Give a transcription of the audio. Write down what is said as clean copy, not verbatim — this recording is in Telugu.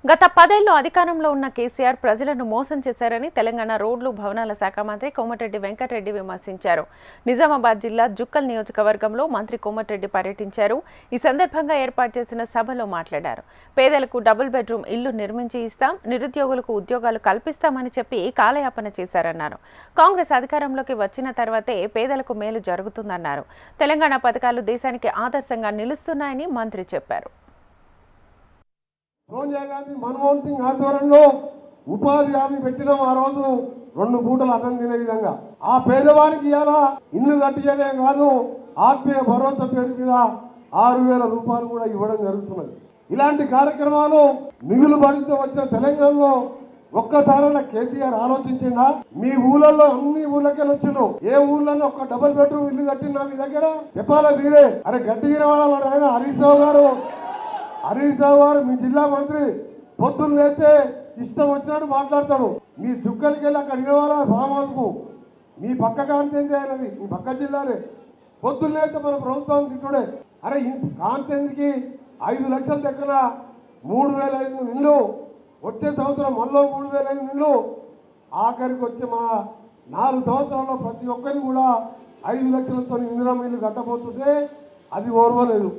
గత 10 ఏళ్లు అధికారంలో ఉన్న కేసీఆర్ ప్రజలను మోసం చేశారని తెలంగాణ రోడ్లు భవనాల శాఖ మంత్రి కోమటిరెడ్డి వెంకటరెడ్డి విమర్శించారు. నిజామాబాద్ జిల్లా జుక్కల్ నియోజకవర్గంలో మంత్రి కోమటిరెడ్డి పర్యటించారు. ఈ సందర్భంగా ఏర్పాటు చేసిన సభలో మాట్లాడారు. పేదలకు డబుల్ బెడ్రూమ్ ఇల్లు నిర్మించి ఇస్తాం, నిరుద్యోగులకు ఉద్యోగాలు కల్పిస్తామని చెప్పి కాలయాపన చేశారన్నారు. కాంగ్రెస్ అధికారంలోకి వచ్చిన తర్వాతే పేదలకు మేలు జరుగుతుందన్నారు. తెలంగాణ పథకాలు దేశానికి ఆదర్శంగా నిలుస్తున్నాయని మంత్రి చెప్పారు. సోనియా గాంధీ మన్మోహన్ సింగ్ ఆధ్వర్యంలో ఉపాధి హామీ పెట్టినాం. ఆ రోజు 2 పూటలు అన్నం తినే విధంగా ఆ పేదవానికి ఇలా ఇల్లు కట్టించడమే కాదు, ఆత్మీయ భరోసా పేరు మీద 6,000 రూపాయలు కూడా ఇవ్వడం జరుగుతున్నది. ఇలాంటి కార్యక్రమాలు మిగులు బడితో వచ్చిన తెలంగాణలో ఒక్కసారైనా కేసీఆర్ ఆలోచించిందా? మీ ఊళ్ళల్లో అన్ని ఊళ్ళకే వచ్చిండు. ఏ ఊళ్ళలో ఒక్క డబుల్ బెడ్రూమ్ ఇల్లు కట్టినా మీ దగ్గర చెప్పాలా మీరే? అరే గట్టిగా వాళ్ళ ఆయన హరీష్ రావు గారు మీ జిల్లా మంత్రి పొద్దున్న లేస్తే ఇష్టం వచ్చినట్టు మాట్లాడతాడు. మీ దుక్కలకి వెళ్ళి అక్కడ ఇవ్వాలా సామాన్కు మీ పక్క కాన్సెన్సీ అయినది, మీ పక్క జిల్లానే. పొద్దున్న లేస్తే మన ప్రభుత్వం తిట్టుడే. అరే కాన్సెన్సీకి 5 లక్షల దగ్గర 3,500 ఇళ్ళు, వచ్చే సంవత్సరం మళ్ళీ 3,500 ఇళ్ళు, ఆఖరికి వచ్చే మా 4 సంవత్సరాల్లో ప్రతి ఒక్కరిని కూడా 5 లక్షలతో ఇందిరా ఇల్లు కట్టబోతుంటే అది ఓర్వలేదు.